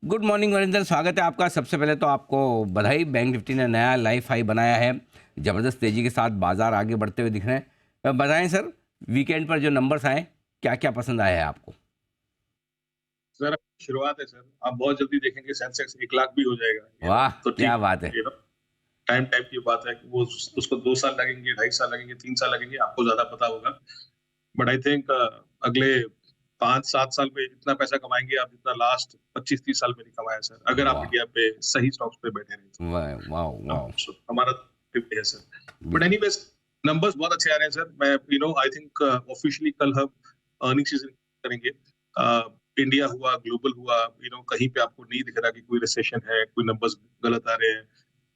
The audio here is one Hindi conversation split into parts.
गुड मॉर्निंग वरिंदर, स्वागत है आपका। सबसे पहले तो आपको बधाई, बैंक निफ्टी ने नया लाइफ हाई बनाया है। ज़बरदस्त तेज़ी के साथ बाजार आगे बढ़ते हुए दिख रहे हैं। बताएं सर, वीकेंड पर जो नंबर्स आए, क्या क्या पसंद आया है आपको? सर शुरुआत है सर। आप बहुत जल्दी देखेंगे सेंसेक्स 1 लाख भी हो जाएगा, वाह, तो ठीक क्या बात है। है। टाइम टाइम की बात है कि वो उसको 2 साल लगेंगे, 2.5 साल लगेंगे, 3 साल लगेंगे, आपको ज्यादा पता होगा। बट आई थिंक अगले 5-7 साल में इतना पैसा कमाएंगे आप जितना लास्ट 25-30 साल में नहीं कमाया सर, अगर आप वाह इंडिया पे सही स्टॉक्स पे बैठे रहे वाह वाह वाह। तो हमारा tip है सर। बट बिल्कुल। एनीवेज, नंबर्स बहुत अच्छे आ रहे हैं सर। मैं आई थिंक ऑफिशियली कल हम अर्निंग सीजन करेंगे। इंडिया हुआ, ग्लोबल हुआ, कहीं पे आपको नहीं दिख रहा कि कोई रिसेशन है, कोई नंबर्स गलत आ रहे हैं।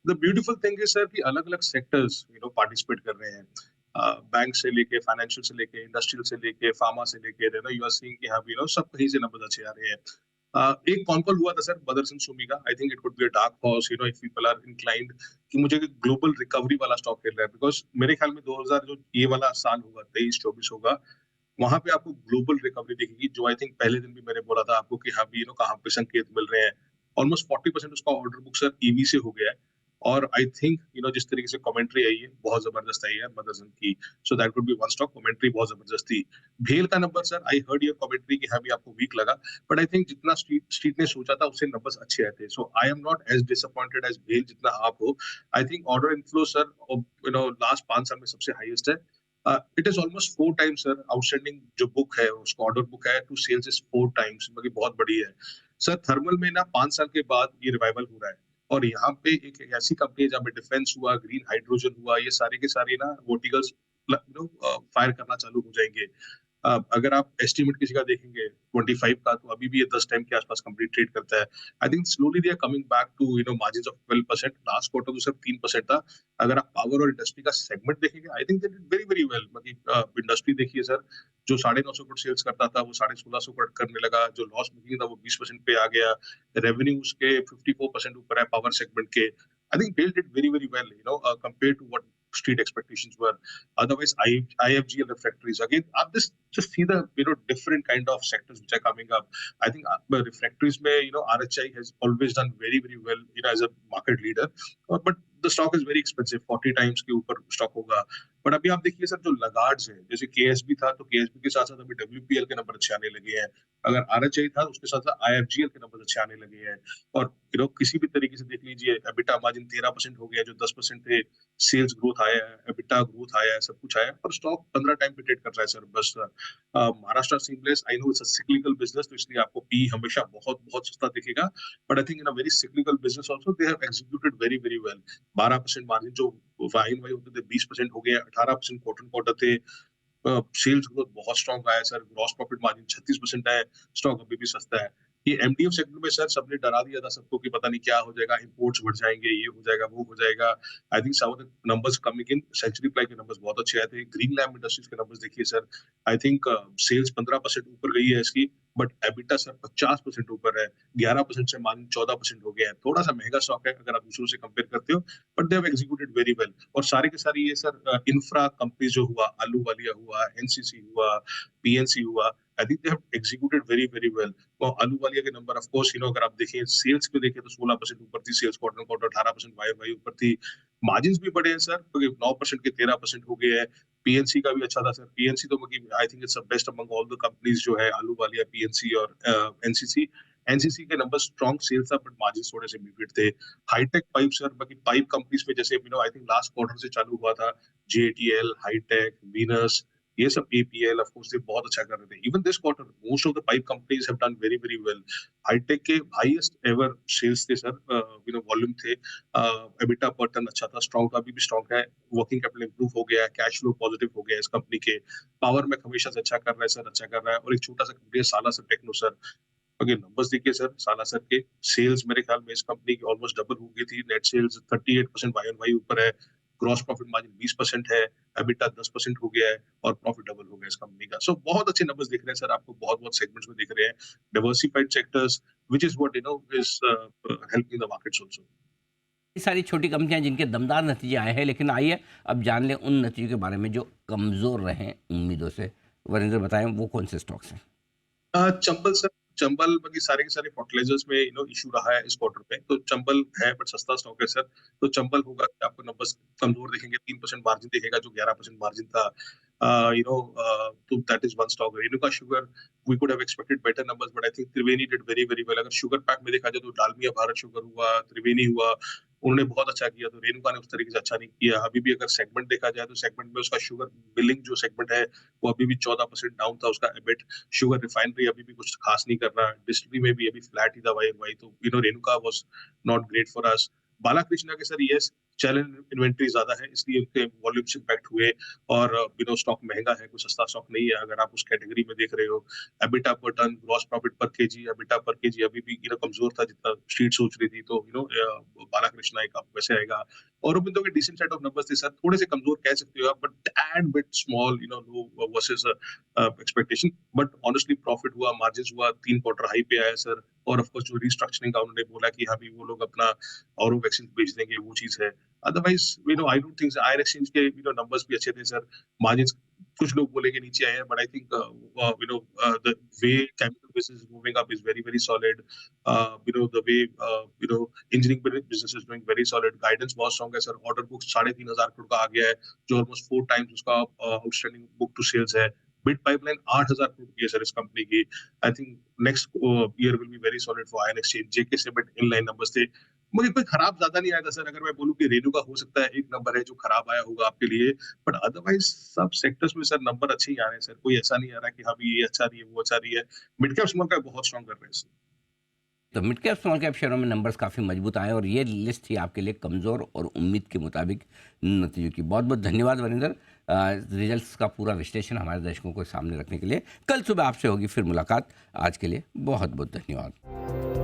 The beautiful thing is sir कि अलग अलग सेक्टर्स पार्टिसिपेट कर रहे हैं। बैंक से लेके, फाइनेंशियल से लेके, इंडस्ट्रियल से लेके, फार्मा से लेके, यू आर सीइंग कि हाँ सब कहीं से नंबर अच्छे आ रहे हैं। एक कॉन कॉल हुआ था सर मदरसन सुमी का। I think it could be a dark horse, if people are inclined कि मुझे ग्लोबल रिकवरी वाला स्टॉक खेल रहा है, बिकॉज मेरे ख्याल में 2000 जो ये वाला साल होगा, 23-24 होगा, वहां पे आपको ग्लोबल रिकवरी दिखेगी। जो आई थिंक पहले दिन भी मैंने बोला था आपको कि हाँ भी कहाँ पे संकेत मिल रहे हैं। ऑलमोस्ट 40% उसका ऑर्डर बुक सर ईवी से हो गया है। और आई थिंक जिस तरीके से कमेंट्री आई है बहुत जबरदस्त आई है मदरसन की। So that would be one stock. Commentary बहुत जबरदस्त थी। भेल का number sir, I heard your commentary कि हाँ भी आपको वीक लगा, बट आई थिंक जितना स्ट्रीट ने सोचा था उससे नंबर्स अच्छे आए थे। So I am not as disappointed as भेल जितना आप हो। I think order inflow sir last 5 साल में सबसे हाईएस्ट है। It is almost 4 times sir. Outstanding जो बुक है, उसका ऑर्डर बुक है टू सेल्स इज 4 टाइम्स, मतलब बहुत बड़ी है सर। थर्मल में ना 5 साल के बाद ये रिवाइवल हो रहा है। और यहाँ पे एक ऐसी कंपनी है जहाँ पे डिफेंस हुआ, ग्रीन हाइड्रोजन हुआ, ये सारे के सारे ना वर्टिकल्स फायर करना चालू हो जाएंगे। अगर आप एस्टिमेट किसी का देखेंगे 25 का, तो अभी भी ये 10 टाइम के आसपास कंप्लीट ट्रेड करता है। I think slowly they are coming back to margin of 12%। Last quarter तो सिर्फ 3% था। अगर आप पावर और इंडस्ट्री का सेगमेंट देखेंगे, I think they did very very well. मतलब इंडस्ट्री देखिए सर, जो 950 करोड़ सेल्स करता था वो 1650 करोड़ करने लगा। जो लॉस मेकिंग था वो 20% पे आ गया। रेवेन्यू उसके 54% ऊपर है पावर सेगमेंट के। I think build it very very well, compare to what street expectations were. Otherwise, IFGL refractories again. Just see the different kind of sectors which are coming up. I think refractories में RHI has always done very very well as a market leader. But the stock is very expensive. 40 times के ऊपर stock होगा। बट अभी आप देखिए सर, जो लगार्ड्स है, जैसे KSB था, तो KSB के साथ साथ अभी WPL के नंबर अच्छे आने लगे हैं। अगर RHI था, उसके साथ साथ IFGL के नंबर अच्छे आने लगे हैं। और किसी भी तरीके से देख लीजिए, एबिटा मार्जिन 13% हो गया, जो 10% थे। सेल्स ग्रोथ आया है, एबिटा ग्रोथ आया है, सब कुछ आया है, पर स्टॉक 15 टाइम पे ट्रेड कर रहा है सर बस। Maharashtra seamless, I know it's a cyclical business, तो इसलिए आपको पी हमेशा बहुत बहुत सस्ता दिखेगा। But I think in a very cyclical business also they have executed very very well. 12% margin जो वाइन वाई होते थे 20% हो गया, 18% क्वार्टर क्वार्टर थे। सेल्स ग्रोथ बहुत स्ट्रॉन्ग आया सर। ग्रॉस प्रॉफिट मार्जिन 36% है। स्टॉक अभी भी सस्ता है। ये एमडीएफ सेक्टर में सर सबने डरा दिया था सबको कि पता नहीं क्या हो जाएगा, इंपोर्ट्स बढ़ जाएंगे, ये हो जाएगा, वो हो जाएगा। I think some of the numbers coming in. Century Ply के नंबर्स बहुत अच्छे आए थे। ग्रीन लैम्प इंडस्ट्रीज के नंबर्स देखिए सर। आई थिंक सेल्स 15% ऊपर गई है इसकी, बट एबिटा सर 50% ऊपर है। 11% से मार्जिन 14% हो गया है। थोड़ा सा महंगा स्टॉक है अगर आप दूसरों से कंपेयर करते हो, but they have executed very well. और सारे के सारे ये सर इंफ्रा कंपनी जो हुआ, आलू वालिया हुआ, एनसीसी हुआ, पीएनसी हुआ, I think they have executed very very well. और आलू वालिया के नंबर ऑफ कोर्स अगर आप देखें, सेल्स पे देखें तो 16% ऊपर थी sales quarter quarter, 18% Y Y ऊपर थी। मार्जिन भी बढ़े हैं सर, क्योंकि 9% के 13% हो गए हैं। पीएनसी का भी अच्छा था सर। पीएनसी तो I think it's the best among all the companies जो है, आलू वालिया, पीएनसी और एनसीसी। एनसीसी के नंबर स्ट्रॉन्ग सेल्स था, बट मार्जिन थोड़े से म्यूटेड थे। हाईटेक पाइप सर, बाकी पाइप कंपनीज में जैसे आई थिंक लास्ट क्वार्टर से चालू हुआ था, जेटीएल, हाईटेक, वीनस, ये सब एपीएल, ऑफ कोर्स, ये बहुत अच्छा कर रहे थे। Even this quarter most of the pipe companies have done very very well. Hitech के हाईएस्ट एवर सेल्स थे सर, वॉल्यूम थे। एबिटा पर टन अच्छा था, स्ट्रॉन्ग था, अभी भी स्ट्रॉन्ग है। वर्किंग कैपिटल इंप्रूव हो गया है, कैश फ्लो पॉजिटिव हो गया है इस कंपनी के। पावर में हमेशा से अच्छा कर रहा है सर, अच्छा कर रहा है। और एक छोटा सा कंपनी है साला सर टेक्नो सर। अगर नंबर्स देखिए सर, साला सर के सेल्स मेरे ख्याल में इस कंपनी की ऑलमोस्ट डबल हो गई थी। Net sales 38% Y on Y ऊपर है। ग्रॉस प्रॉफिट मार्जिन 20% है। एबिटा 10% हो गया है। और प्रॉफिट डबल हो गया इस कंपनी का। सो बहुत अच्छे नंबर्स दिख रहे हैं सर आपको, बहुत बहुत सेगमेंट्स में दिख रहे हैं। Diversified sectors, which is what is helping the markets also. ये सारी छोटी कंपनियां जिनके दमदार नतीजे आए हैं, लेकिन आइए अब जान लें उन नतीजों के बारे में जो कमज़ोर रहे उम्मीदों से। वरिंदर बताएं वो कौन से स्टॉक्स हैं? चंबल सर, चंबल बाकी सारे के सारे फर्टिलाइजर्स में इशू रहा है इस क्वार्टर में, तो चंबल है बट सस्ता स्टॉक है सर। तो चंबल होगा कि आपको नंबर्स कमजोर दिखेंगे, 3% मार्जिन दिखेगा जो 11% मार्जिन था। तो that is one stock. Renuka sugar, we could have expected better numbers but I think Triveni did very very well. अगर शुगर पैक में देखा जाए तो डालमिया भारत शुगर हुआ, त्रिवेणी हुआ, उन्होंने बहुत अच्छा किया। तो रेणुका ने उस तरीके से अच्छा नहीं किया। अभी भी अगर सेगमेंट देखा जाए तो सेगमेंट में उसका शुगर बिलिंग जो सेगमेंट है वो अभी भी 14% डाउन था उसका एबिट। शुगर रिफाइनरी अभी भी कुछ खास नहीं कर रहा, डिस्टिलरी में भी अभी फ्लैट ही था वाई। तो Renuka was not great for us. Balakrishna के सर यस, चैलेंज इन्वेंट्री ज्यादा है इसलिए उनके वॉल्यूम्स इंपैक्ट हुए, और स्टॉक महंगा है, कोई सस्ता स्टॉक नहीं है अगर आप उस कैटेगरी में देख रहे हो। EBITDA per ton, gross profit पर केजी, एबिटा पर केजी अभी भी कमजोर था जितना स्ट्रीट सोच रही थी। तो बालाकृष्णा एक आपको वैसे आएगा। औरोबिंदो के डिसेंट सेट ऑफ नंबर्स थे सर, थोड़े से कमजोर कह सकते हो आप, but a bit small low versus expectation. But honestly profit हुआ, मार्जिन हुआ, 3 क्वार्टर हाई पे आया सर। और ऑफ कोर्स जो रिस्ट्रक्चरिंग का उन्होंने बोला कि हाँ भी वो लोग अपना और वैक्सीन बेच देंगे, वो चीज है। अदरवाइज आई डोंट थिंक आयर एक्सचेंज के नंबर्स भी अच्छे थे सर। मार्जिन कुछ लोग बोलेंगे नीचे आए हैं, but I think the way chemical business is moving up is very very solid. The way engineering business is doing very solid. Guidance बहुत स्ट्रांग है सर। ऑर्डर बुक 3,500 करोड़ का आ गया है, जो ऑलमोस्ट 4 टाइम्स उसका आउटस्टैंडिंग बुक टू सेल्स है। बिड पाइपलाइन 8,000 करोड़ की है सर इस कंपनी की। I think next year will be very solid for ion exchange. JK सेमेंट inline numbers थे। मुझे कोई खराब ज्यादा नहीं आया था सर। अगर मैं बोलूं कि रेणु का हो सकता है एक नंबर है जो खराब आया होगा आपके लिए, बट अदरवाइज सब सेक्टर्स में सर नंबर अच्छे ही आ रहे हैं सर। कोई ऐसा नहीं आ रहा कि हाँ भी ये अच्छा नहीं है वो अच्छा नहीं है। मिड कैप स्मॉल कैप बहुत स्ट्रांग कर रहे हैं सर। तो मिड कैप स्मॉल कैप शेयरों में नंबर्स काफ़ी मजबूत आए और ये लिस्ट थी आपके लिए कमज़ोर और उम्मीद के मुताबिक नतीजों की। बहुत बहुत धन्यवाद वरिंदर, रिजल्ट्स का पूरा विश्लेषण हमारे दर्शकों को सामने रखने के लिए। कल सुबह आपसे होगी फिर मुलाकात। आज के लिए बहुत बहुत धन्यवाद।